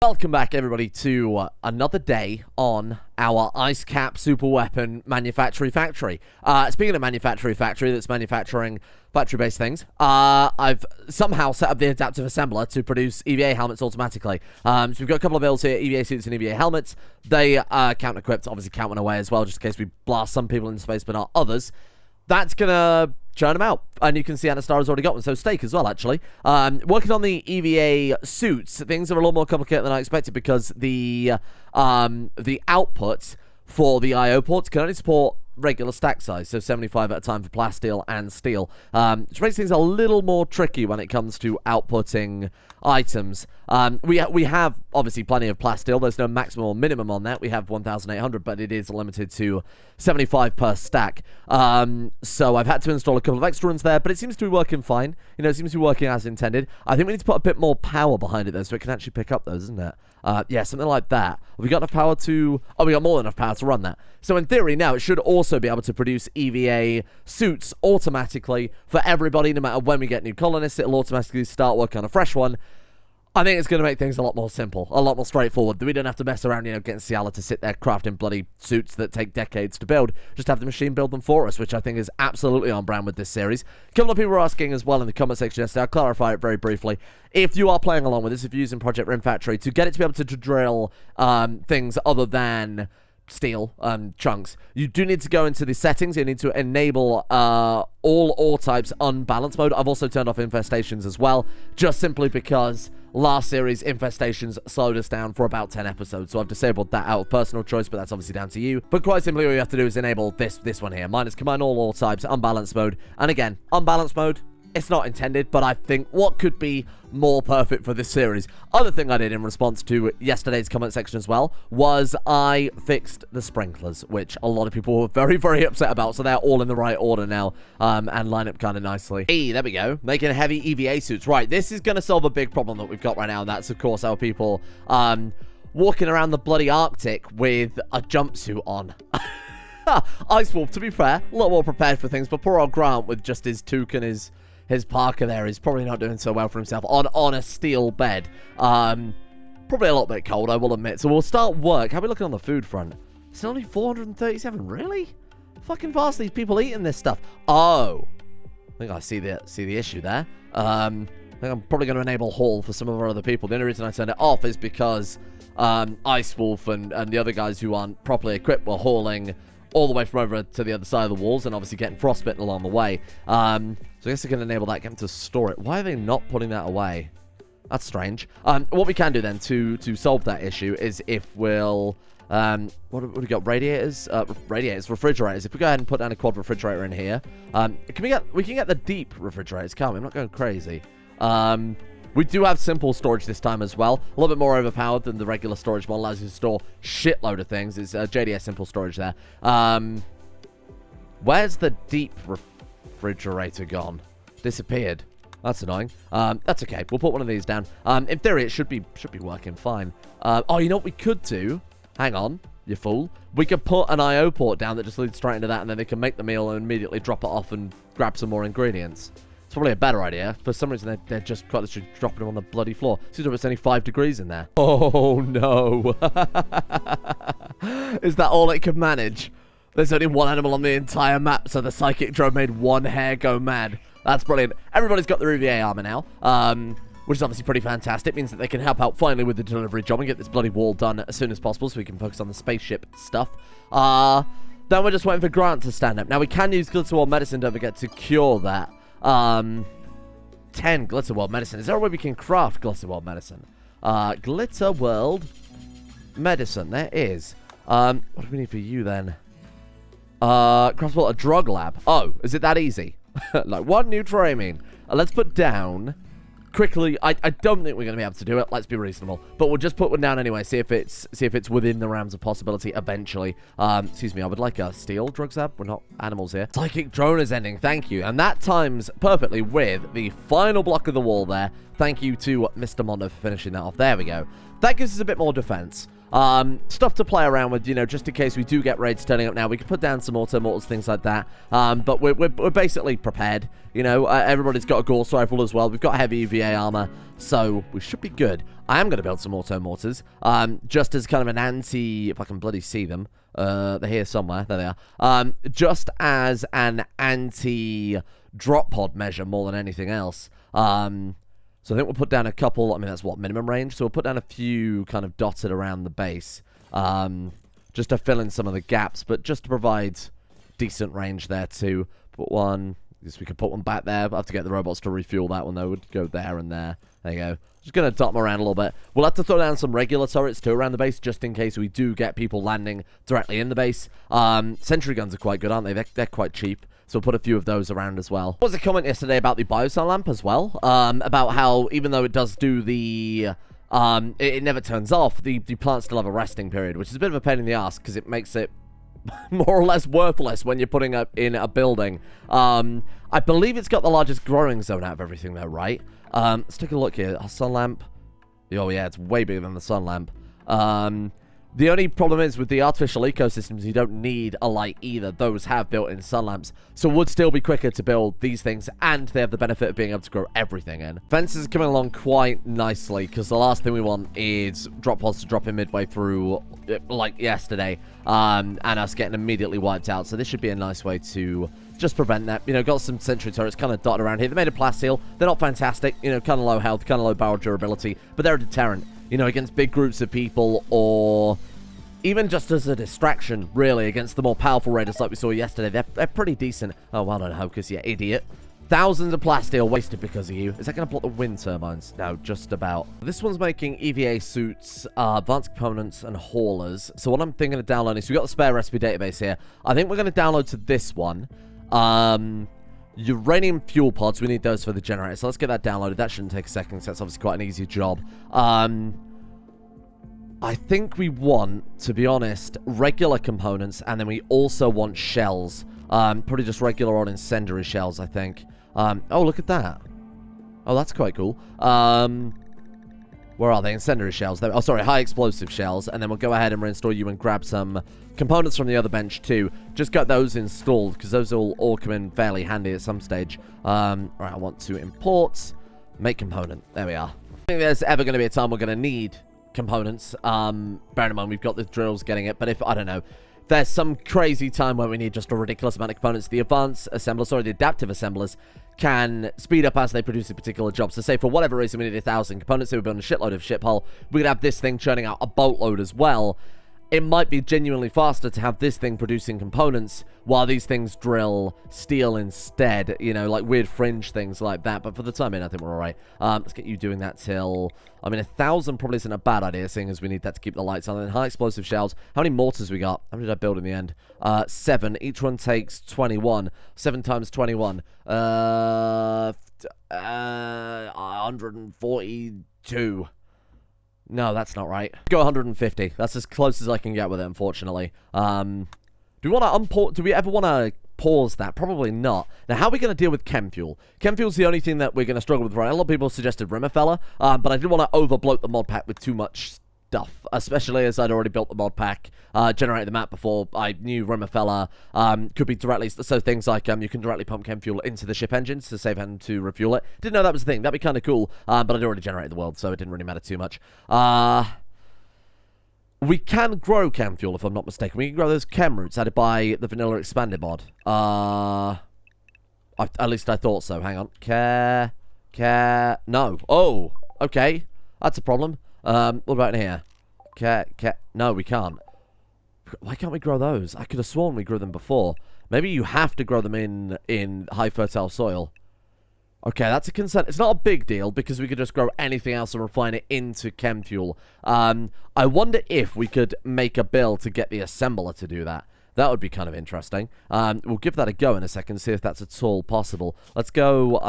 Welcome back, everybody, to another day on our Ice Cap super weapon manufacturing factory. Speaking of manufacturing factory that's manufacturing factory-based things, I've somehow set up the adaptive assembler to produce EVA helmets automatically. So we've got a couple of builds here, EVA suits and EVA helmets. They count-equipped, obviously count one away as well, just in case we blast some people into space but not others. That's gonna churn them out, and you can see Anastar's already got one, so Steak as well, actually. Working on the EVA suits, things are a little more complicated than I expected because the outputs for the IO ports can only support regular stack size, so 75 at a time for plasteel and steel, which makes things a little more tricky when it comes to outputting items. We have obviously plenty of plasteel. There's no maximum or minimum on that. We have 1,800, but it is limited to 75 per stack. So I've had to install a couple of extra ones there, but it seems to be working fine. You know, it seems to be working as intended. I think we need to put a bit more power behind it though, so it can actually pick up those, isn't it? Yeah, something like that. Have we got enough power to... Oh, we got more than enough power to run that. So in theory now, it should also be able to produce EVA suits automatically for everybody, no matter when we get new colonists. It'll automatically start working on a fresh one. I think it's going to make things a lot more simple, a lot more straightforward. We don't have to mess around, you know, getting Ciala to sit there crafting bloody suits that take decades to build. Just have the machine build them for us, which I think is absolutely on brand with this series. A couple of people were asking as well in the comment section yesterday. I'll clarify it very briefly. If you are playing along with this, if you're using Project Rim Factory, to get it to be able to drill things other than steel chunks, you do need to go into the settings. You need to enable all ore types unbalanced mode. I've also turned off infestations as well, just simply because last series infestations slowed us down for about 10 episodes, so I've disabled that out of personal choice, but that's obviously down to you. But quite simply, all you have to do is enable this one here, minus command all ore types, unbalanced mode. And again, unbalanced mode, it's not intended, but I think what could be more perfect for this series. Other thing I did in response to yesterday's comment section as well was I fixed the sprinklers, which a lot of people were very, very upset about, so they're all in the right order now and line up kind of nicely. Hey, there we go. Making heavy EVA suits. Right, this is going to solve a big problem that we've got right now, and that's, of course, our people walking around the bloody Arctic with a jumpsuit on. Ice Wolf, to be fair, a lot more prepared for things, but poor old Grant with just his toque and his parka there is probably not doing so well for himself on a steel bed. Probably a little bit cold, I will admit. So we'll start work. How are we looking on the food front? It's only 437. Really? Fucking fast these people eating this stuff. Oh, I think I see the issue there. I think I'm probably going to enable haul for some of our other people. The only reason I turned it off is because Ice Wolf and the other guys who aren't properly equipped were hauling all the way from over to the other side of the walls and obviously getting frostbitten along the way. So I guess I can enable that, get them to store it. Why are they not putting that away? That's strange. What we can do then to solve that issue is if we'll... what do we got? Radiators? Refrigerators. If we go ahead and put down a quad refrigerator in here, we can get the deep refrigerators, can't we? I'm not going crazy. We do have simple storage this time as well. A little bit more overpowered than the regular storage model. Allows you to store shitload of things. It's JDS simple storage there. Where's the deep refrigerator gone? Disappeared. That's annoying. That's okay. We'll put one of these down. In theory, it should be working fine. Oh, you know what we could do? Hang on, you fool. We could put an IO port down that just leads straight into that, and then they can make the meal and immediately drop it off and grab some more ingredients. It's probably a better idea. For some reason, they're just quite literally dropping them on the bloody floor. Seems like it's only 5 degrees in there. Oh, no. Is that all it can manage? There's only one animal on the entire map, so the psychic drone made one hair go mad. That's brilliant. Everybody's got their EVA armor now, which is obviously pretty fantastic. It means that they can help out finally with the delivery job and get this bloody wall done as soon as possible so we can focus on the spaceship stuff. Then we're just waiting for Grant to stand up. Now, we can use Glitterworld Medicine, don't forget, to cure that. 10 Glitterworld Medicine. Is there a way we can craft Glitterworld Medicine? Glitterworld Medicine. There is. What do we need for you then? Craftable a drug lab. Oh, is it that easy? Like one new tramine. Let's put down quickly. I don't think we're going to be able to do it. Let's be reasonable. But we'll just put one down anyway. See if it's within the realms of possibility eventually. Excuse me. I would like a steel drug lab. We're not animals here. Psychic drone is ending. Thank you. And that times perfectly with the final block of the wall there. Thank you to Mr. Mondo for finishing that off. There we go. That gives us a bit more defense. Stuff to play around with, you know, just in case we do get raids turning up now. We can put down some auto-mortals, things like that. But we're basically prepared. You know, everybody's got a Gauss rifle as well. We've got heavy EVA armor, so we should be good. I am going to build some auto-mortars, just as kind of an anti... If I can bloody see them. They're here somewhere. There they are. Just as an anti-drop pod measure more than anything else. So I think we'll put down a couple... I mean, that's what, minimum range? So we'll put down a few kind of dotted around the base. Just to fill in some of the gaps, but just to provide decent range there too. Put one... I guess we could put one back there. I'll have to get the robots to refuel that one, though. We'd go there and there. There you go. Just going to dot them around a little bit. We'll have to throw down some regular turrets, too, around the base, just in case we do get people landing directly in the base. Sentry guns are quite good, aren't they? They're quite cheap. So we'll put a few of those around as well. There was a comment yesterday about the biosol lamp as well. About how, even though it does do the... it never turns off, the plants still have a resting period, which is a bit of a pain in the ass, because it makes it more or less worthless when you're putting up in a building. I believe it's got the largest growing zone out of everything though, right? Let's take a look here. Our sun lamp. Oh yeah, it's way bigger than the sun lamp. The only problem is with the artificial ecosystems, you don't need a light either. Those have built-in sun lamps. So it would still be quicker to build these things, and they have the benefit of being able to grow everything in. Fences are coming along quite nicely, because the last thing we want is drop pods to drop in midway through, like yesterday, and us getting immediately wiped out. So this should be a nice way to just prevent that. You know, got some sentry turrets kind of dotted around here. They're made of plasteel. They're not fantastic. You know, kind of low health, kind of low barrel durability, but they're a deterrent. You know, against big groups of people, or even just as a distraction, really, against the more powerful raiders like we saw yesterday. They're pretty decent. Oh, well done, Hocus, you idiot. Thousands of plasteel wasted because of you. Is that going to block the wind turbines? No, just about. This one's making EVA suits, advanced components, and haulers. So what I'm thinking of downloading, so we've got the spare recipe database here. I think we're going to download to this one. Uranium fuel pods, we need those for the generator. So let's get that downloaded. That shouldn't take a second, so that's obviously quite an easy job. I think we want, to be honest, regular components, and then we also want shells. Probably just regular old incendiary shells, I think. Oh, look at that. Oh, that's quite cool. Where are they? Incendiary shells. Oh, sorry, high explosive shells. And then we'll go ahead and reinstall you and grab some components from the other bench too. Just got those installed, because those will all come in fairly handy at some stage. Right, I want to import, make component. There we are. I think there's ever going to be a time we're going to need components. Bearing in mind we've got the drills getting it, but if, I don't know, there's some crazy time where we need just a ridiculous amount of components, the advanced assemblers, or the adaptive assemblers, can speed up as they produce a particular job. So say for whatever reason we need 1,000 components, so we build a shitload of ship hull, we could have this thing churning out a boatload as well. It might be genuinely faster to have this thing producing components while these things drill steel instead, you know, like weird fringe things like that. But for the time being, I think we're all right. Let's get you doing that till... I mean, 1,000 probably isn't a bad idea, seeing as we need that to keep the lights on. And then high explosive shells. How many mortars we got? How many did I build in the end? 7. Each one takes 21. 7 times 21. 142. No, that's not right. Go 150. That's as close as I can get with it, unfortunately. Do we want to unpause? Do we ever want to pause that? Probably not. Now, how are we going to deal with chem fuel? Chem fuel's the only thing that we're going to struggle with right now. A lot of people suggested Rimworld, but I didn't want to overbloat the mod pack with too much stuff, especially as I'd already built the mod pack, generated the map before I knew Rimworld could be directly, so things like you can directly pump chem fuel into the ship engines to save having to refuel it. Didn't know that was a thing. That'd be kind of cool, but I'd already generated the world, so it didn't really matter too much. We can grow chem fuel, if I'm not mistaken. We can grow those chem roots added by the vanilla expanded mod. At least I thought so. Hang on. No. Oh, okay. That's a problem. What about in here? No, we can't. Why can't we grow those? I could have sworn we grew them before. Maybe you have to grow them in high fertile soil. Okay, that's a concern. It's not a big deal, because we could just grow anything else and refine it into chem fuel. I wonder if we could make a build to get the assembler to do that. That would be kind of interesting. We'll give that a go in a second, see if that's at all possible. Let's go,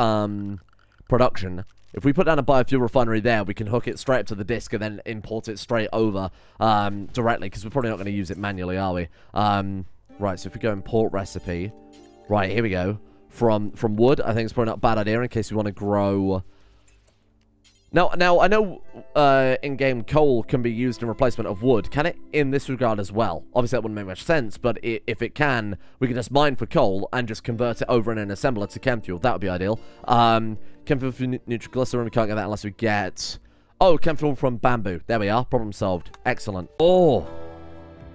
production. If we put down a biofuel refinery there, we can hook it straight up to the disk and then import it straight over directly, because we're probably not going to use it manually, are we? Right, so if we go import recipe, right, here we go. From wood, I think it's probably not a bad idea in case we want to grow Now I know in-game coal can be used in replacement of wood. Can it in this regard as well? Obviously, that wouldn't make much sense, but if it can, we can just mine for coal and just convert it over in an assembler to chem fuel. That would be ideal. Chem fuel for nitroglycerin, we can't get that unless we get... Oh, chem fuel from bamboo. There we are. Problem solved. Excellent. Oh,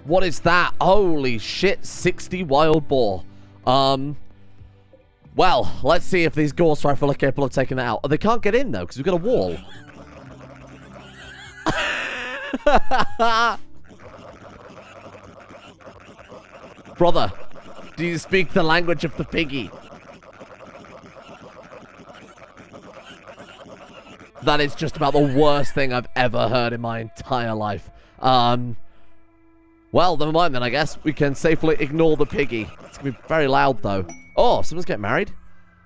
what is that? Holy shit, 60 wild boar. Well, let's see if these Gauss rifle are capable of taking that out. Oh, they can't get in, though, because we've got a wall. Brother, do you speak the language of the piggy? That is just about the worst thing I've ever heard in my entire life. Well, never mind then, I guess. We can safely ignore the piggy. It's going to be very loud, though. Oh, someone's getting married.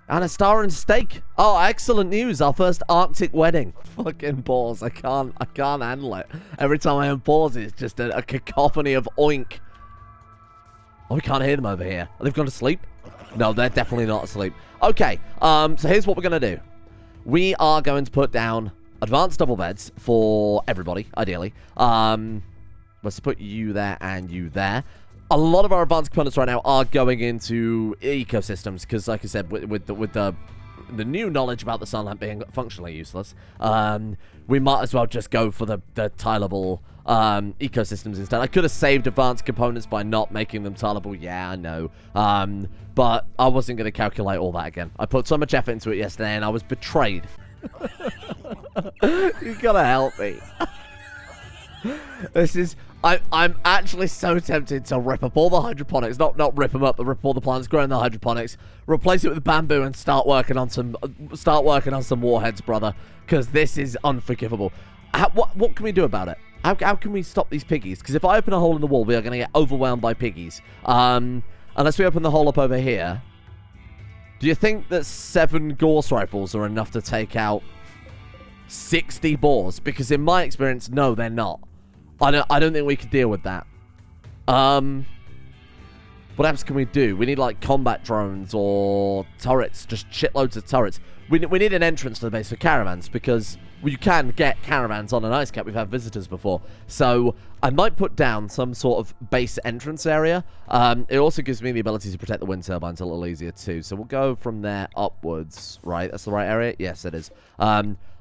And a star and steak. Oh, excellent news. Our first Arctic wedding. Fucking pause. I can't handle it. Every time I have pause, it's just a cacophony of oink. Oh, we can't hear them over here. They've gone to sleep? No, they're definitely not asleep. Okay, so here's what we're going to do. We are going to put down advanced double beds for everybody, ideally. Let's put you there and you there. A lot of our advanced components right now are going into ecosystems because, like I said, with the new knowledge about the sunlight being functionally useless, we might as well just go for the tileable ecosystems instead. I could have saved advanced components by not making them tileable. Yeah, I know. But I wasn't going to calculate all that again. I put so much effort into it yesterday, and I was betrayed. You gotta help me. This is... I'm actually so tempted to rip up all the hydroponics. Not rip them up, but rip all the plants, grow in the hydroponics, replace it with bamboo, and start working on some warheads, brother. Because this is unforgivable. What can we do about it? How can we stop these piggies? Because if I open a hole in the wall, we are going to get overwhelmed by piggies. Unless we open the hole up over here. Do you think that 7 Gauss rifles are enough to take out 60 boars? Because in my experience, no, they're not. I don't think we could deal with that. What else can we do? We need, like, combat drones or turrets. Just shitloads of turrets. We need an entrance to the base for caravans because you can get caravans on an ice cap. We've had visitors before. So I might put down some sort of base entrance area. It also gives me the ability to protect the wind turbines a little easier, too. So we'll go from there upwards, right? That's the right area? Yes, it is.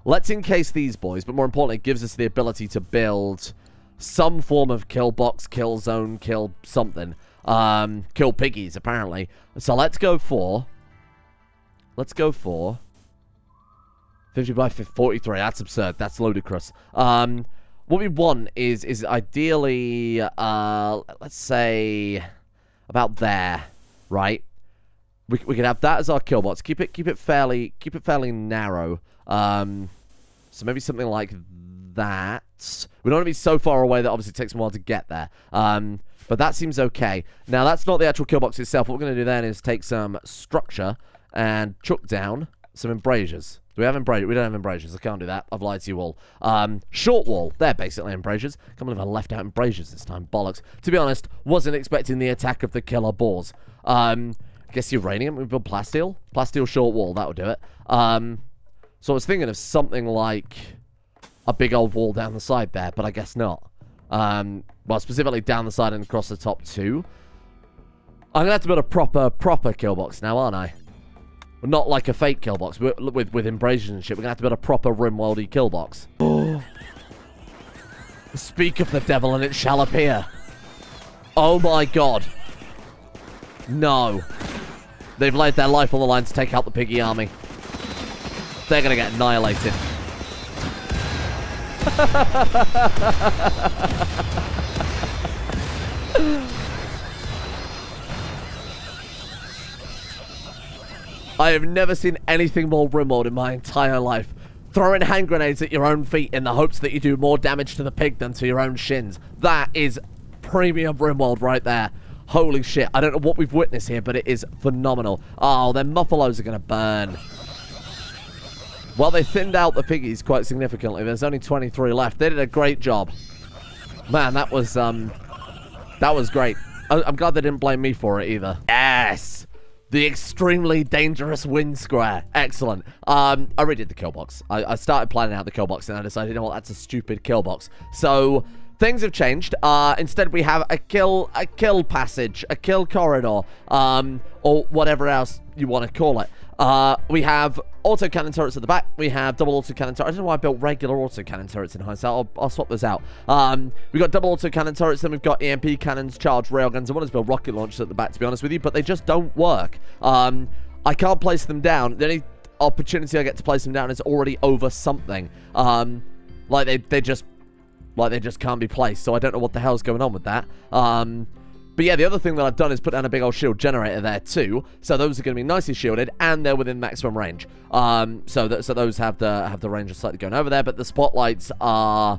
Let's encase these boys, but more importantly, it gives us the ability to build... some form of kill box, kill zone, kill something. Kill piggies, apparently. So let's go for 50 by 43. That's absurd. That's ludicrous. What we want is ideally, let's say about there, right? We can have that as our kill box. Keep it fairly narrow. So maybe something like that. We don't want to be so far away that obviously it takes a while to get there. But that seems okay. Now, that's not the actual kill box itself. What we're going to do then is take some structure and chuck down some embrasures. Do we have embrasures? We don't have embrasures. I can't do that. I've lied to you all. Short wall. They're basically embrasures. Can't believe I left out embrasures this time. Bollocks. To be honest, wasn't expecting the attack of the killer boars. I guess uranium. We build plasteel. Plasteel short wall. That would do it. So I was thinking of something like... a big old wall down the side there, but I guess not. Well, specifically down the side and across the top too. I'm gonna have to build a proper kill box now, aren't I? Not like a fake kill box with embrasures and shit. We're gonna have to build a proper Rimworld-y kill box. Oh. Speak of the devil and it shall appear. Oh my god. No. They've laid their life on the line to take out the piggy army. They're gonna get annihilated. I have never seen anything more Rimworld in my entire life. Throwing hand grenades at your own feet in the hopes that you do more damage to the pig than to your own shins. That is premium Rimworld right there. Holy shit. I don't know what we've witnessed here, but it is phenomenal. Oh, their muffalos are going to burn. Well, they thinned out the piggies quite significantly. There's only 23 left. They did a great job. Man, that was great. I'm glad they didn't blame me for it either. Yes! The extremely dangerous wind square. Excellent. I redid the kill box. I started planning out the kill box, and I decided, you know what, that's a stupid kill box. So things have changed. Instead, we have a kill passage, a kill corridor, or whatever else you want to call it. We have autocannon turrets at the back. We have double autocannon turrets. I don't know why I built regular autocannon turrets in hindsight. I'll swap those out. We've got double autocannon turrets. Then we've got EMP cannons, charged railguns. I wanted to build rocket launchers at the back, to be honest with you, but they just don't work. I can't place them down. The only opportunity I get to place them down is already over something. Like they just can't be placed. So I don't know what the hell's going on with that. But yeah, the other thing that I've done is put down a big old shield generator there too. So those are going to be nicely shielded, and they're within maximum range. So those have the range of slightly going over there, but the spotlights are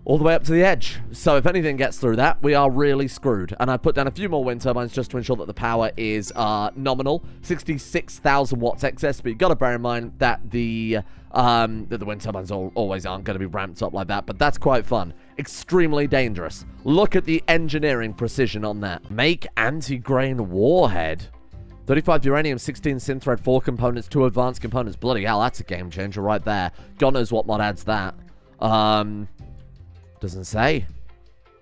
all the way up to the edge. So if anything gets through that, we are really screwed. And I put down a few more wind turbines just to ensure that the power is nominal. 66,000 watts excess, but you've got to bear in mind that the wind turbines always aren't going to be ramped up like that, but that's quite fun. Extremely dangerous. Look at the engineering precision on that. Make anti-grain warhead. 35 uranium, 16 synthread, 4 components, 2 advanced components. Bloody hell, that's a game changer right there. God knows what mod adds that. Doesn't say.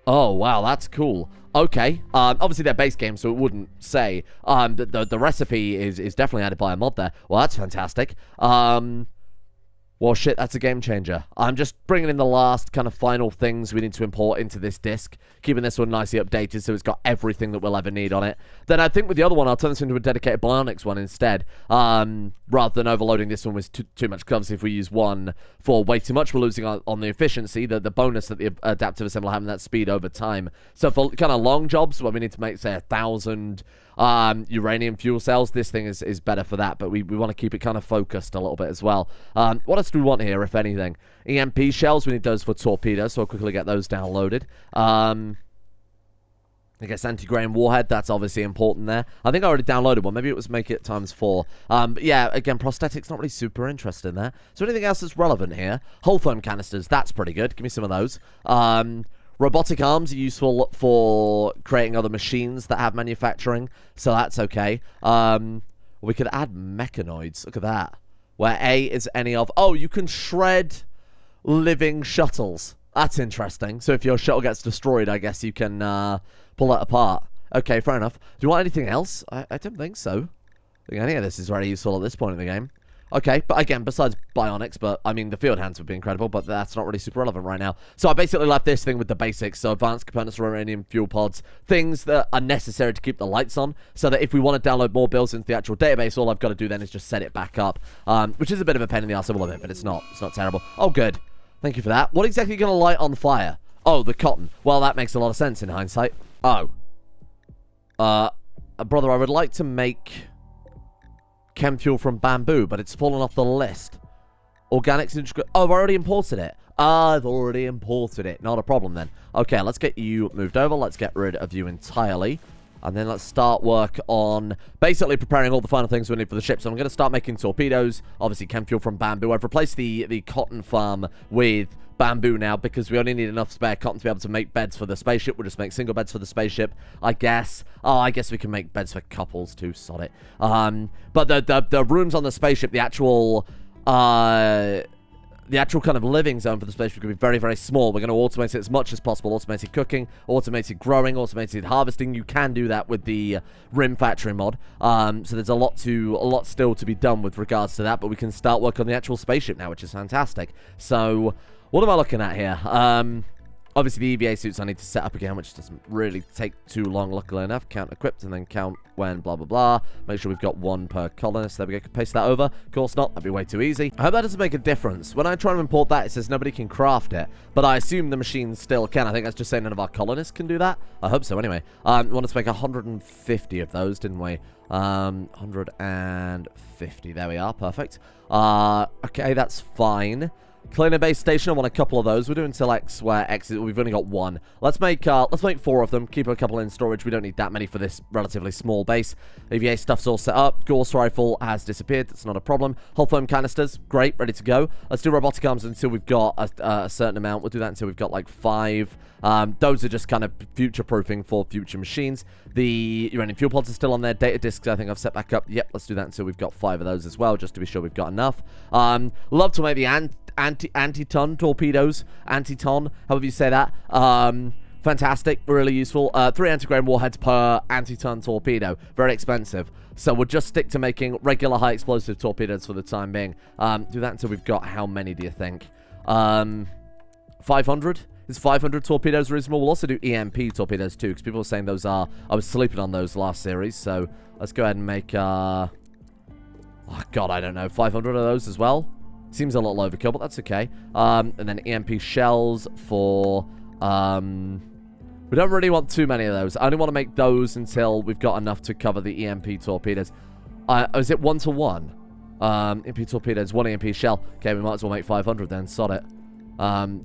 Oh, wow, that's cool. Okay. Obviously, they're base games, so it wouldn't say. The recipe is definitely added by a mod there. Well, that's fantastic. Well, shit, that's a game changer. I'm just bringing in the last kind of final things we need to import into this disc, keeping this one nicely updated so it's got everything that we'll ever need on it. Then I think with the other one, I'll turn this into a dedicated bionics one instead, rather than overloading this one with too much. Because if we use one for way too much, we're losing on the efficiency, the bonus that the adaptive assembler having that speed over time. So for kind of long jobs where we need to make, say, 1,000 uranium fuel cells, this thing is better for that, but we want to keep it kind of focused a little bit as well. What else do we want here, if anything? EMP shells, we need those for torpedoes, so I'll quickly get those downloaded. I guess anti-grain warhead, that's obviously important there. I think I already downloaded one. Maybe it was make it ×4. But yeah, again, prosthetics, not really super interested in there. So anything else that's relevant here? Hull foam canisters, that's pretty good. Give me some of those. Robotic arms are useful for creating other machines that have manufacturing, so that's okay. We could add mechanoids. Look at that. Where A is any of... Oh, you can shred living shuttles. That's interesting. So if your shuttle gets destroyed, I guess you can pull it apart. Okay, fair enough. Do you want anything else? I don't think so. I think any of this is very useful at this point in the game. Okay, but again, besides bionics, but I mean, the field hands would be incredible, but that's not really super relevant right now. So I basically left this thing with the basics, so advanced components, uranium fuel pods, things that are necessary to keep the lights on, so that if we want to download more builds into the actual database, all I've got to do then is just set it back up, which is a bit of a pain in the arse, I will admit, but it's not terrible. Oh, good. Thank you for that. What exactly are you going to light on fire? Oh, the cotton. Well, that makes a lot of sense in hindsight. Oh. Brother, I would like to make... chem fuel from bamboo, but it's fallen off the list. Organics integrate. Oh, I've already imported it. I've already imported it. Not a problem then. Okay, let's get you moved over. Let's get rid of you entirely. And then let's start work on basically preparing all the final things we need for the ship. So I'm going to start making torpedoes. Obviously, chem fuel from bamboo. I've replaced the cotton farm with bamboo now because we only need enough spare cotton to be able to make beds for the spaceship. We'll just make single beds for the spaceship, I guess. Oh, I guess we can make beds for couples too, sod it. But the rooms on the spaceship, the actual kind of living zone for the spaceship could be very, very small. We're going to automate it as much as possible. Automated cooking, automated growing, automated harvesting. You can do that with the Rim factory mod. So there's a lot still to be done with regards to that, but we can start work on the actual spaceship now, which is fantastic. So what am I looking at here? Obviously, the EVA suits I need to set up again, which doesn't really take too long, luckily enough. Count equipped and then count when, blah, blah, blah. Make sure we've got one per colonist. There we go. Paste that over. Of course not. That'd be way too easy. I hope that doesn't make a difference. When I try to import that, it says nobody can craft it. But I assume the machine still can. I think that's just saying none of our colonists can do that. I hope so, anyway. We wanted to make 150 of those, didn't we? 150. There we are. Perfect. Okay, that's fine. Cleaner base station, I want a couple of those. We're doing till X, where X is, we've only got one. Let's make 4 of them. Keep a couple in storage. We don't need that many for this relatively small base. EVA stuff's all set up. Gauss rifle has disappeared. That's not a problem. Hull foam canisters, great, ready to go. Let's do robotic arms until we've got a certain amount. We'll do that until we've got like 5. Those are just kind of future-proofing for future machines. The uranium fuel pods are still on there. Data discs, I think I've set back up. Yep, let's do that until we've got 5 of those as well, just to be sure we've got enough. Love to make the anti-ton torpedoes. Anti-ton, however you say that. Fantastic, really useful. 3 anti-grain warheads per anti-ton torpedo. Very expensive. So we'll just stick to making regular high explosive torpedoes for the time being. Do that until we've got how many, do you think? 500? Is 500 torpedoes reasonable? We'll also do EMP torpedoes too, because people were saying those are... I was sleeping on those last series, so let's go ahead and make... oh, God, I don't know. 500 of those as well? Seems a little overkill, but that's okay. And then EMP shells for... we don't really want too many of those. I only want to make those until we've got enough to cover the EMP torpedoes. Is it 1-to-1? EMP torpedoes, 1 EMP shell. Okay, we might as well make 500 then. Sod it.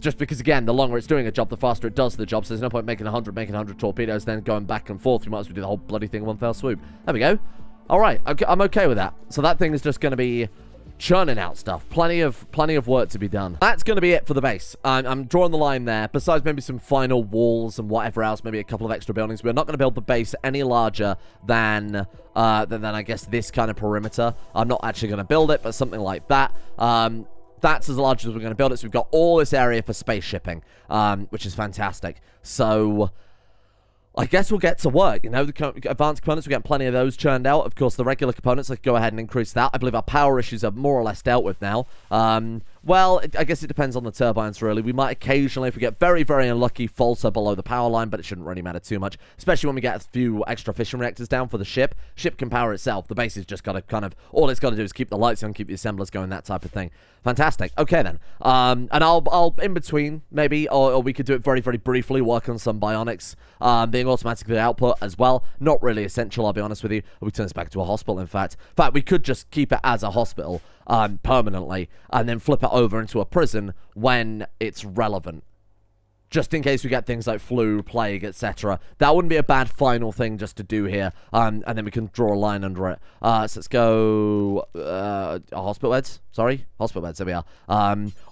Just because, again, the longer it's doing a job, the faster it does the job. So there's no point making 100 torpedoes, then going back and forth. You might as well do the whole bloody thing in one fell swoop. There we go. All right, I'm okay with that. So that thing is just going to be churning out stuff. Plenty of work to be done. That's going to be it for the base. I'm drawing the line there. Besides maybe some final walls and whatever else, maybe a couple of extra buildings. We're not going to build the base any larger than I guess this kind of perimeter. I'm not actually going to build it, but something like that. That's as large as we're going to build it. So we've got all this area for space shipping, which is fantastic. So I guess we'll get to work. You know, the advanced components, we get plenty of those churned out. Of course, the regular components, let's go ahead and increase that. I believe our power issues are more or less dealt with now. Well, I guess it depends on the turbines, really. We might occasionally, if we get very, very unlucky, falter below the power line, but it shouldn't really matter too much, especially when we get a few extra fission reactors down for the ship. Ship can power itself. The base has just got to kind of, all it's got to do is keep the lights on, keep the assemblers going, that type of thing. Fantastic. Okay, then. And I'll in between, maybe, or we could do it very, very briefly, work on some bionics, being automatically output as well. Not really essential, I'll be honest with you. We turn this back to a hospital, in fact. In fact, we could just keep it as a hospital, permanently, and then flip it over into a prison when it's relevant. Just in case we get things like flu, plague, etc. That wouldn't be a bad final thing just to do here. And then we can draw a line under it. So let's go... hospital beds? Sorry? Hospital beds, there we are.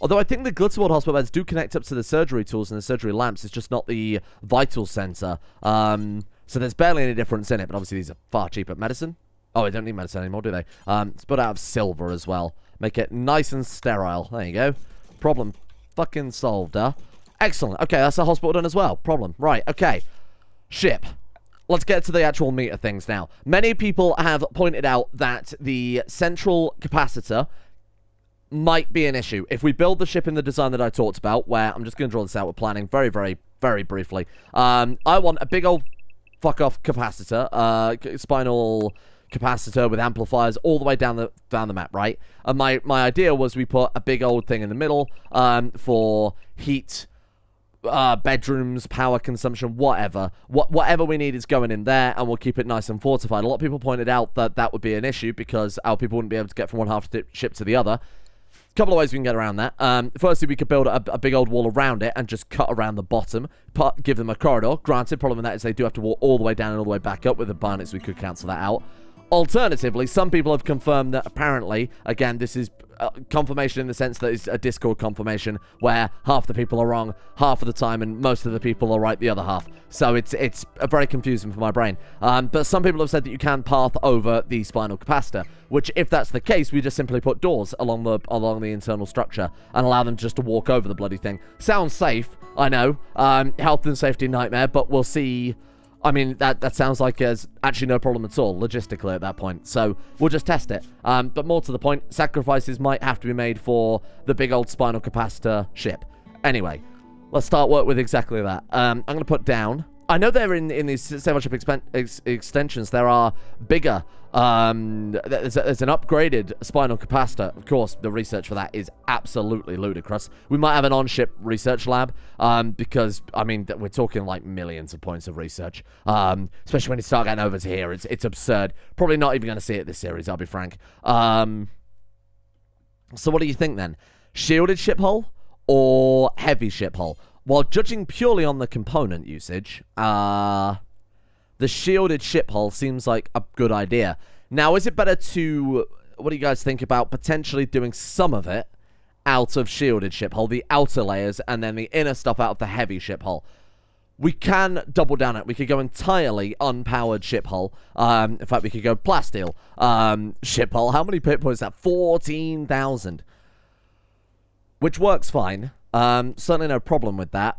Although I think the Glitterboard hospital beds do connect up to the surgery tools and the surgery lamps. It's just not the vital sensor. So there's barely any difference in it, but obviously these are far cheaper. Medicine? Oh, they don't need medicine anymore, do they? Let's put it out of silver as well. Make it nice and sterile. There you go. Problem fucking solved, huh? Excellent. Okay, that's the hospital done as well. Problem. Right, okay. Ship. Let's get to the actual meat of things now. Many people have pointed out that the central capacitor might be an issue. If we build the ship in the design that I talked about, where I'm just going to draw this out with planning very, very, very briefly. I want a big old fuck-off capacitor, spinal capacitor with amplifiers all the way down the map, right? And my idea was we put a big old thing in the middle for heat, bedrooms, power consumption, whatever. Whatever we need is going in there, and we'll keep it nice and fortified. A lot of people pointed out that that would be an issue because our people wouldn't be able to get from one half of the ship to the other. A couple of ways we can get around that. Firstly, we could build a big old wall around it and just cut around the bottom, give them a corridor. Granted, problem with that is they do have to walk all the way down and all the way back up with the bionics. We could cancel that out. Alternatively, some people have confirmed that apparently, again, this is confirmation in the sense that it's a Discord confirmation where half the people are wrong half of the time and most of the people are right the other half. So it's very confusing for my brain. But some people have said that you can path over the spinal capacitor, which if that's the case, we just simply put doors along the internal structure and allow them just to walk over the bloody thing. Sounds safe, I know. Health and safety nightmare, but we'll see. I mean, that sounds like there's actually no problem at all, logistically, at that point. So, we'll just test it. But more to the point, sacrifices might have to be made for the big old spinal capacitor ship. Anyway, let's start work with exactly that. I'm going to put down... I know they're in these Sail Ship extensions, there are bigger... there's an upgraded spinal capacitor. Of course, the research for that is absolutely ludicrous. We might have an on-ship research lab, because, I mean, we're talking like millions of points of research, especially when you start getting over to here. It's absurd. Probably not even going to see it this series, I'll be frank. So what do you think then? Shielded ship hull or heavy ship hull? Well, judging purely on the component usage, the shielded ship hull seems like a good idea. Now, is it better to... What do you guys think about potentially doing some of it out of shielded ship hull, the outer layers, and then the inner stuff out of the heavy ship hull? We can double down it. We could go entirely unpowered ship hull. In fact, we could go plasteel ship hull. How many pit points is that? 14,000. Which works fine. Certainly no problem with that.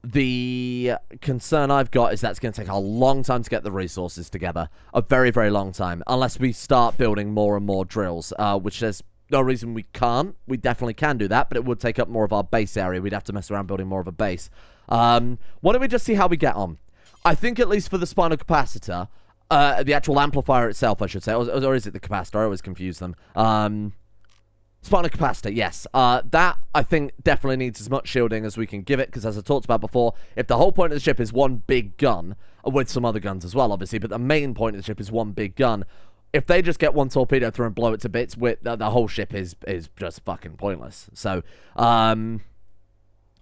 The concern I've got is that's going to take a long time to get the resources together. A very, very long time. Unless we start building more and more drills, which there's no reason we can't. We definitely can do that, but it would take up more of our base area. We'd have to mess around building more of a base. Why don't we just see how we get on? I think at least for the spinal capacitor, the actual amplifier itself, I should say, or is it the capacitor? I always confuse them. Spinal capacitor, yes. That, I think, definitely needs as much shielding as we can give it, because as I talked about before, if the whole point of the ship is one big gun, with some other guns as well, obviously, but the main point of the ship is one big gun, if they just get one torpedo through and blow it to bits, the whole ship is just fucking pointless. So, I'm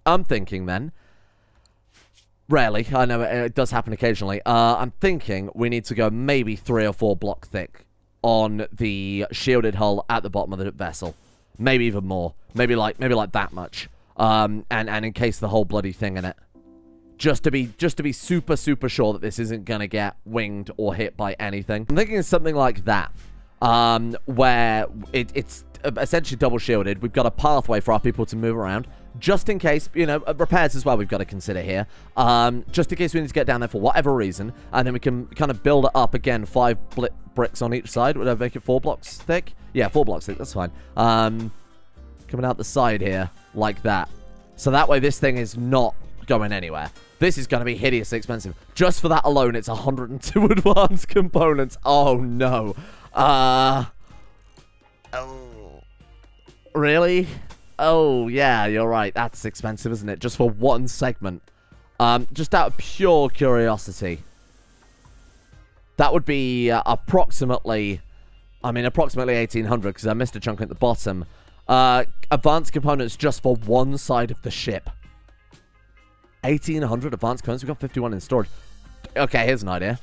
thinking then, rarely, I know it does happen occasionally, I'm thinking we need to go maybe 3 or 4 block thick on the shielded hull at the bottom of the vessel. Maybe even more. Maybe like that much. And in case the whole bloody thing in it. Just to be super, super sure that this isn't gonna get winged or hit by anything. I'm thinking of something like that. Where it's essentially double shielded. We've got a pathway for our people to move around. Just in case, you know, repairs as well we've got to consider here. Just in case we need to get down there for whatever reason. And then we can kind of build it up again. 5 bricks on each side. Would I make it 4 blocks thick? Yeah, 4 blocks thick. That's fine. Coming out the side here like that. So that way this thing is not going anywhere. This is going to be hideously expensive. Just for that alone, it's 102 advanced components. Oh, no. Oh. Really? Oh, yeah, you're right. That's expensive, isn't it? Just for one segment. Just out of pure curiosity. That would be approximately 1,800, because I missed a chunk at the bottom. Advanced components just for one side of the ship. 1,800 advanced components. We've got 51 in storage. Okay, here's an idea.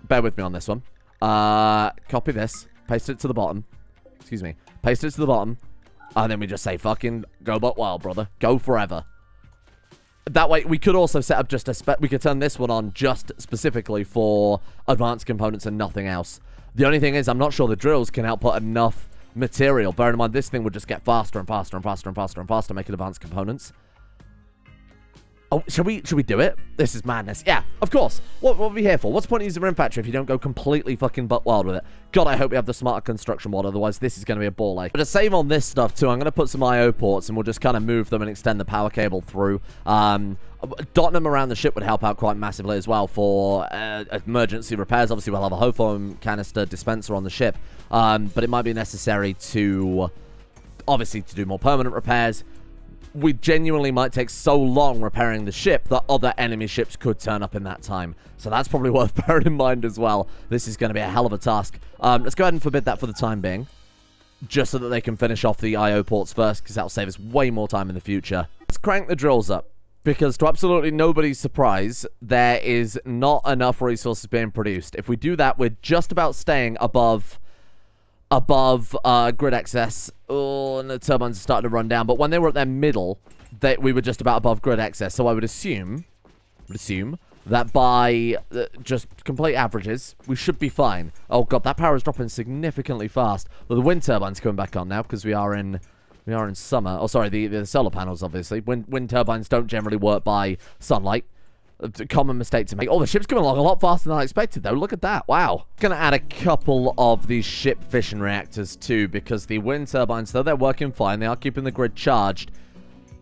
Bear with me on this one. Copy this. Paste it to the bottom. Excuse me. Paste it to the bottom. And then we just say, fucking go butt wild, brother. Go forever. That way, we could also set up just a we could turn this one on just specifically for advanced components and nothing else. The only thing is, I'm not sure the drills can output enough material. Bear in mind, this thing would just get faster and faster and faster and faster and faster making advanced components. Oh, should we do it? This is madness. Yeah, of course. What are we here for? What's the point of using a Rim Factory if you don't go completely fucking butt wild with it? God, I hope we have the smarter construction mod, otherwise this is going to be a ball ache. But to save on this stuff too, I'm going to put some IO ports and we'll just kind of move them and extend the power cable through. Dotting them around the ship would help out quite massively as well for emergency repairs. Obviously, we'll have a whole foam canister dispenser on the ship, but it might be necessary to, obviously, to do more permanent repairs. We genuinely might take so long repairing the ship that other enemy ships could turn up in that time. So that's probably worth bearing in mind as well. This is going to be a hell of a task. Let's go ahead and forbid that for the time being. Just so that they can finish off the IO ports first, because that'll save us way more time in the future. Let's crank the drills up. Because to absolutely nobody's surprise, there is not enough resources being produced. If we do that, we're just about staying above grid excess. Oh, and the turbines are starting to run down. But when they were at their middle, we were just about above grid excess. So I would assume that by just complete averages, we should be fine. Oh god, that power is dropping significantly fast. Well, the wind turbines coming back on now because we are in summer. Oh, sorry, the solar panels, obviously. Wind turbines don't generally work by sunlight. It's a common mistake to make. Oh, the ship's coming along a lot faster than I expected, though. Look at that. Wow. Going to add a couple of these ship fission reactors, too, because the wind turbines, though they're working fine, they are keeping the grid charged.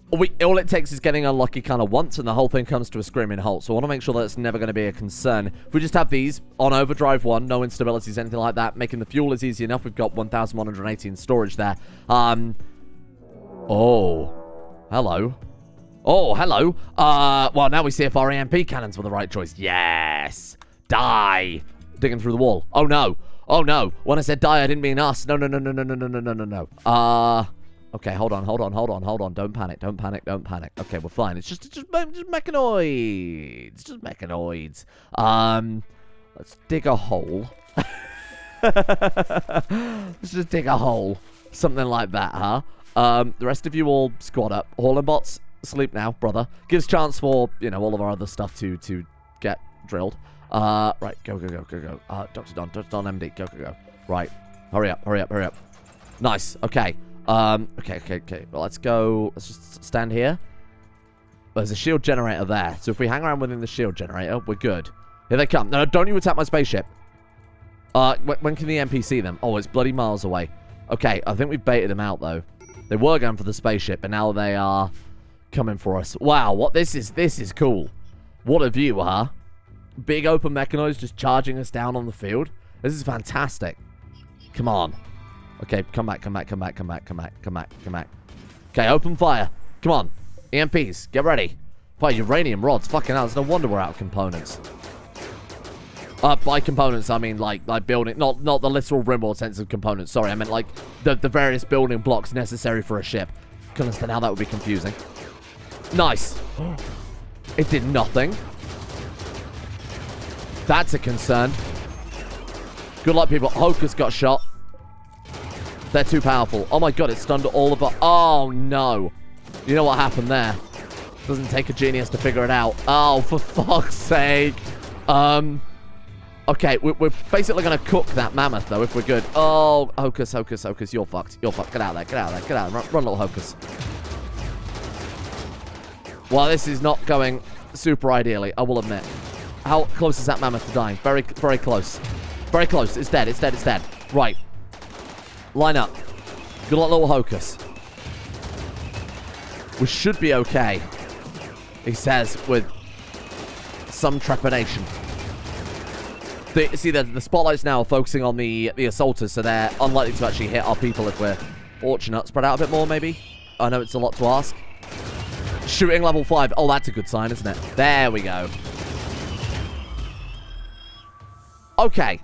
All it takes is getting unlucky kind of once, and the whole thing comes to a screaming halt. So I want to make sure that it's never going to be a concern. If we just have these on overdrive 1, no instabilities, anything like that, making the fuel is easy enough. We've got 1,118 storage there. Oh. Hello. Oh, hello. Well, now we see if our EMP cannons were the right choice. Yes. Die. Digging through the wall. Oh, no. Oh, no. When I said die, I didn't mean us. No. Okay, hold on. Don't panic. Okay, we're fine. It's just mechanoids. Just mechanoids. Let's dig a hole. Let's just dig a hole. Something like that, huh? The rest of you all squad up. Hauling bots, sleep now, brother. Gives chance for, you know, all of our other stuff to get drilled. Right, go. Dr. Don, MD, go. Right, hurry up. Nice, okay. Okay. Well, let's go. Let's just stand here. There's a shield generator there. So if we hang around within the shield generator, we're good. Here they come. No, don't you attack my spaceship. When can the MP see them? Oh, it's bloody miles away. Okay, I think we've baited them out, though. They were going for the spaceship, but now they are coming for us. Wow, what this is cool. What a view, huh? Big open mechanoids just charging us down on the field. This is fantastic. Come on. Okay, come back. Okay, open fire. Come on. EMPs, get ready. Fire uranium rods. Fucking hell, it's no wonder we're out of components. By components, I mean like building, not the literal Rimworld sense of components. Sorry, I meant like the various building blocks necessary for a ship. Couldn't understand how that would be confusing. Nice. It did nothing. That's a concern. Good luck, people. Hocus got shot. They're too powerful. Oh my god, it stunned all of our... Oh no. You know what happened there? Doesn't take a genius to figure it out. Oh, for fuck's sake. Okay, we're basically going to cook that mammoth, though, if we're good. Oh, Hocus. You're fucked. Get out there. Run, little Hocus. Well, this is not going super ideally, I will admit. How close is that mammoth to dying? Very close. Very close. It's dead. Right. Line up. Good luck, little Hocus. We should be okay, he says, with some trepidation. See, the spotlight's now focusing on the assaulters, so they're unlikely to actually hit our people if we're fortunate. Spread out a bit more, maybe? I know it's a lot to ask. Shooting level 5. Oh, that's a good sign, isn't it? There we go. Okay.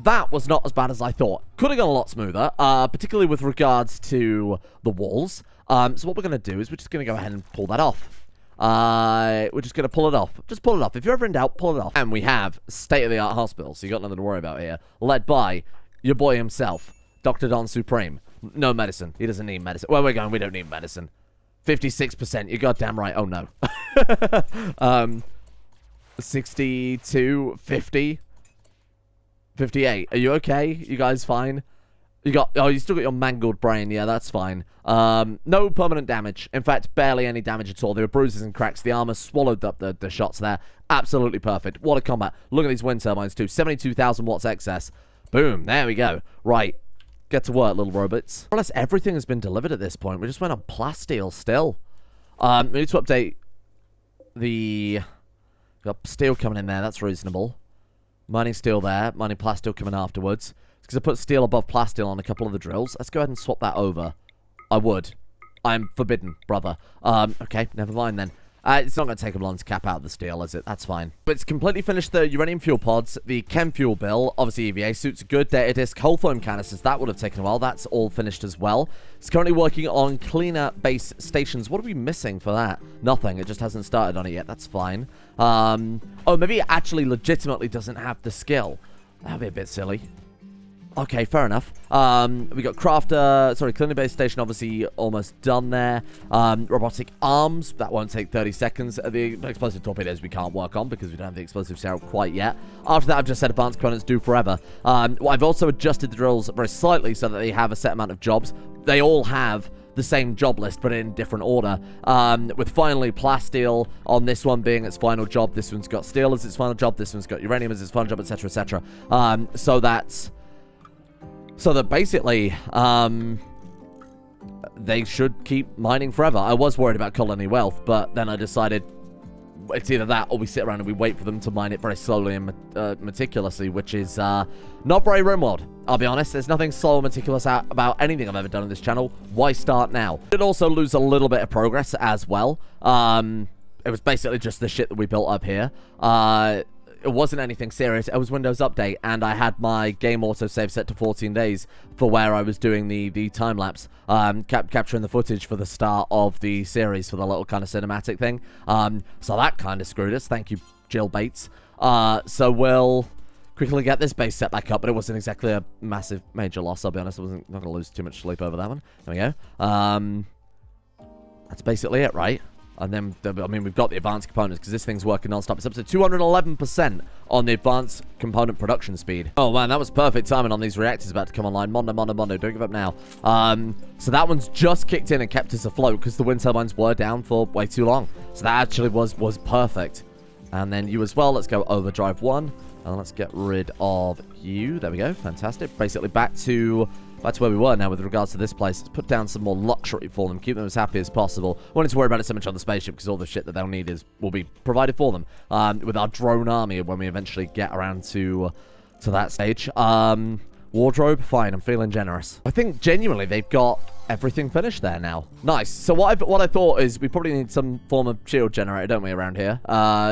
That was not as bad as I thought. Could have gone a lot smoother, particularly with regards to the walls. So what we're going to do is we're just going to go ahead and pull that off. We're just going to pull it off. Just pull it off. If you're ever in doubt, pull it off. And we have state-of-the-art hospital, so you got nothing to worry about here. Led by your boy himself, Dr. Don Supreme. No medicine. He doesn't need medicine. Where we're going, we don't need medicine. 56%. You're goddamn right. Oh, no. 62, 50, 58. Are you okay? You guys fine? You still got your mangled brain. Yeah, that's fine. No permanent damage. In fact, barely any damage at all. There were bruises and cracks. The armor swallowed up the shots there. Absolutely perfect. What a combat. Look at these wind turbines too. 72,000 watts excess. Boom. There we go. Right. Get to work, little robots. More or less everything has been delivered at this point. We just went on plasteel still. We need to update the... Got steel coming in there. That's reasonable. Mining steel there. Mining plasteel coming afterwards. Because I put steel above plasteel on a couple of the drills. Let's go ahead and swap that over. I would. I'm forbidden, brother. Okay, never mind then. It's not going to take them long to cap out the steel, is it? That's fine. But it's completely finished the uranium fuel pods, the chem fuel bill, obviously EVA suits are good, data disk, whole foam canisters, that would have taken a while. That's all finished as well. It's currently working on cleaner base stations. What are we missing for that? Nothing. It just hasn't started on it yet. That's fine. Oh, maybe it actually legitimately doesn't have the skill. That would be a bit silly. Okay, fair enough. We got crafter, cleaning base station, obviously almost done there. Robotic arms, that won't take 30 seconds. The explosive torpedoes we can't work on because we don't have the explosives out quite yet. After that, I've just said advanced components do forever. I've also adjusted the drills very slightly so that they have a set amount of jobs. They all have the same job list, but in different order. With finally plasteel on this one being its final job. This one's got steel as its final job. This one's got uranium as its final job, etc., etc. So that basically, they should keep mining forever. I was worried about colony wealth, but then I decided it's either that or we sit around and we wait for them to mine it very slowly and meticulously, which is not very Rimworld. I'll be honest, there's nothing slow or meticulous about anything I've ever done on this channel. Why start now? Did also lose a little bit of progress as well. It was basically just the shit that we built up here. it wasn't anything serious. It was Windows Update, and I had my game autosave set to 14 days for where I was doing the time-lapse, capturing the footage for the start of the series for the little kind of cinematic thing. So that kind of screwed us. Thank you, Jill Bates. So we'll quickly get this base set back up, but it wasn't exactly a massive major loss, I'll be honest. I wasn't not going to lose too much sleep over that one. There we go. That's basically it, right? And then, I mean, we've got the advanced components because this thing's working non-stop. It's up to 211% on the advanced component production speed. Oh, man, that was perfect timing on these reactors about to come online. Mondo, don't give up now. So that one's just kicked in and kept us afloat because the wind turbines were down for way too long. So that actually was perfect. And then you as well. Let's go overdrive 1. And let's get rid of you. There we go. Fantastic. Basically back to where we were now with regards to this place. Let's put down some more luxury for them. Keep them as happy as possible. I wanted to worry about it so much on the spaceship because all the shit that they'll need will be provided for them with our drone army when we eventually get around to that stage. Wardrobe, fine. I'm feeling generous. I think genuinely they've got everything finished there now. Nice. So what I thought is we probably need some form of shield generator, don't we, around here?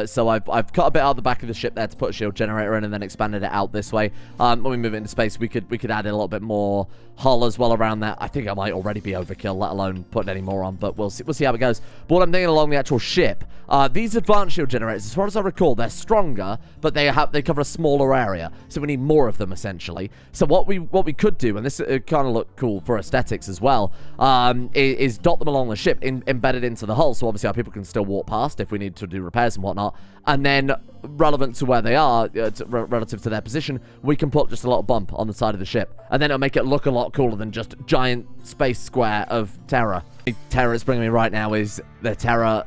So I've cut a bit out the back of the ship there to put a shield generator in and then expanded it out this way. When we move it into space, we could add in a little bit more hull as well around that. I think I might already be overkill, let alone putting any more on, but we'll see how it goes. But what I'm thinking along the actual ship, these advanced shield generators, as far as I recall, they're stronger, but they cover a smaller area, so we need more of them essentially. So what we could do, and this kind of look cool for aesthetics as well, is dot them along the ship, embedded into the hull, so obviously our people can still walk past if we need to do repairs and whatnot. And then, relevant to where they are, relative to their position, we can put just a little bump on the side of the ship. And then it'll make it look a lot cooler than just giant space square of terror. The terror it's bringing me right now is the terror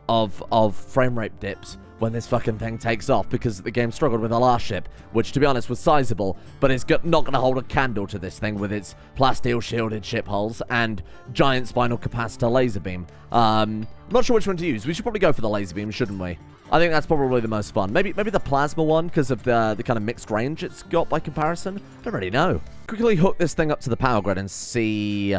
of frame rate dips when this fucking thing takes off, because the game struggled with the last ship, which, to be honest, was sizable, but it's not going to hold a candle to this thing with its plasteel shielded ship hulls and giant spinal capacitor laser beam. I'm not sure which one to use. We should probably go for the laser beam, shouldn't we? I think that's probably the most fun. Maybe the plasma one, because of the kind of mixed range it's got by comparison. I don't really know. Quickly hook this thing up to the power grid and see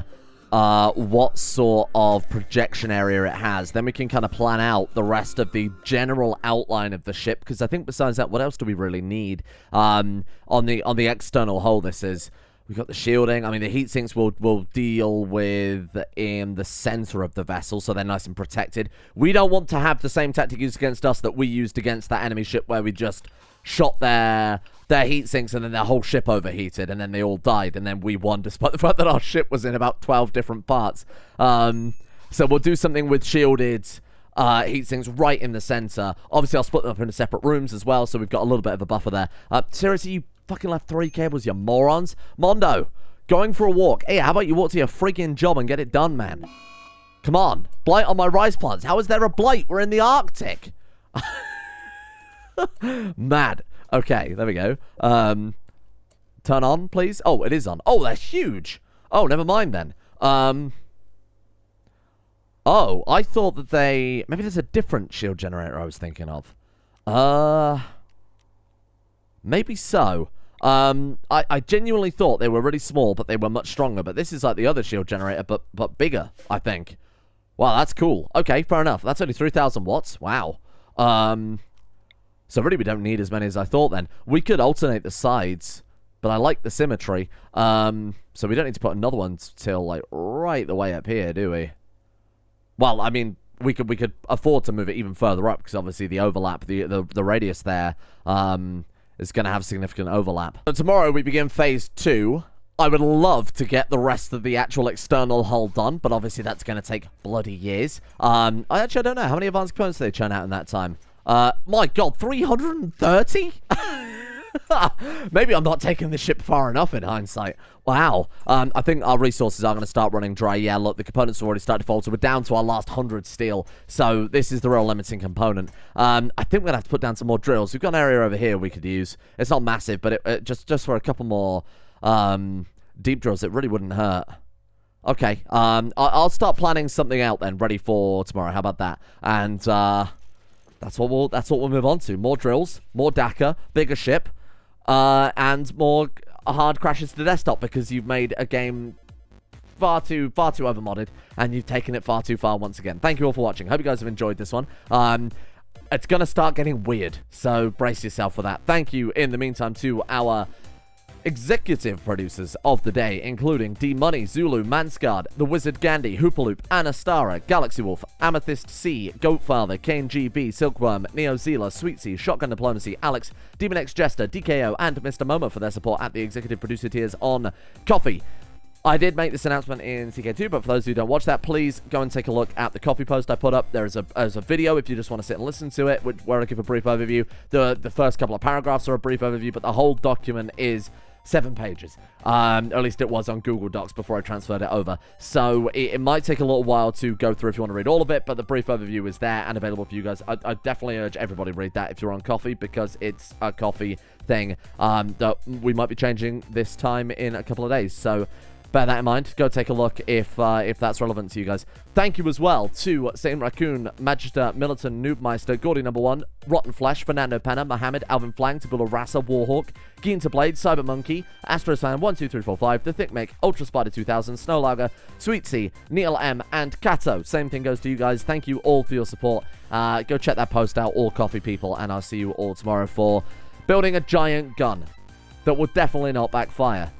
what sort of projection area it has. Then we can kind of plan out the rest of the general outline of the ship, because I think besides that, what else do we really need on the external hull? This is, we've got the shielding. I mean, the heat sinks will deal with in the center of the vessel, so they're nice and protected. We don't want to have the same tactic used against us that we used against that enemy ship, where we just shot their heat sinks and then their whole ship overheated and then they all died and then we won, despite the fact that our ship was in about 12 different parts. So we'll do something with shielded heat sinks right in the center. Obviously, I'll split them up into separate rooms as well, so we've got a little bit of a buffer there. Seriously, you fucking left 3 cables, you morons. Mondo, going for a walk. Hey, how about you walk to your freaking job and get it done, man? Come on. Blight on my rice plants. How is there a blight? We're in the Arctic. Mad. Okay, there we go. Turn on, please. Oh, it is on. Oh, they're huge. Oh, never mind then. Oh, I thought that maybe there's a different shield generator I was thinking of. Maybe so. I genuinely thought they were really small, but they were much stronger. But this is like the other shield generator, but bigger, I think. Wow, that's cool. Okay, fair enough. That's only 3,000 watts. Wow. So really we don't need as many as I thought then. We could alternate the sides, but I like the symmetry. So we don't need to put another one till like right the way up here, do we? Well, I mean, we could afford to move it even further up, because obviously the overlap, the radius there is going to have significant overlap. So tomorrow we begin phase 2. I would love to get the rest of the actual external hull done, but obviously that's going to take bloody years. I don't know. How many advanced components do they churn out in that time? My god, 330? Maybe I'm not taking the ship far enough in hindsight. Wow. I think our resources are going to start running dry. Yeah, look, the components have already started to falter. We're down to our last 100 steel. So this is the real limiting component. I think we're going to have to put down some more drills. We've got an area over here we could use. It's not massive, but it just for a couple more deep drills, it really wouldn't hurt. Okay. I'll start planning something out then, ready for tomorrow. How about that? And that's what we'll move on to. More drills, more DACA, bigger ship, and more hard crashes to the desktop, because you've made a game far too overmodded and you've taken it far too far once again. Thank you all for watching. Hope you guys have enjoyed this one. it's going to start getting weird. So brace yourself for that. Thank you, in the meantime, to our executive producers of the day, including D-Money, Zulu, Manscard, The Wizard Gandhi, Hoopaloop, Anastara, Galaxy Wolf, Amethyst C, Goatfather, Kane GB, Silkworm, Neo Zela, Sweetsea, Shotgun Diplomacy, Alex, Demon X Jester, DKO, and Mr. Momo for their support at the executive producer tiers on Coffee. I did make this announcement in CK2, but for those who don't watch that, please go and take a look at the coffee post I put up. There's a video if you just want to sit and listen to it, where I give a brief overview. The first couple of paragraphs are a brief overview, but the whole document is 7 pages. Or at least it was on Google Docs before I transferred it over. So it might take a little while to go through if you want to read all of it, but the brief overview is there and available for you guys. I definitely urge everybody to read that if you're on Coffee, because it's a Coffee thing that we might be changing this time in a couple of days. So bear that in mind. Go take a look if that's relevant to you guys. Thank you as well to Saint Raccoon, Magister, Militant, Noobmeister, Gordy Number 1, Rotten Flesh, Fernando Penna, Mohammed, Alvin Flang, Tabula Rasa, Warhawk, Geen to Blade, Cyber Monkey, Astrosfan 12345, The Thick Make, Ultra Spider 2000, Snowlager, Sweetsea, Neil M, and Kato. Same thing goes to you guys. Thank you all for your support. Go check that post out, all coffee people, and I'll see you all tomorrow for building a giant gun that will definitely not backfire.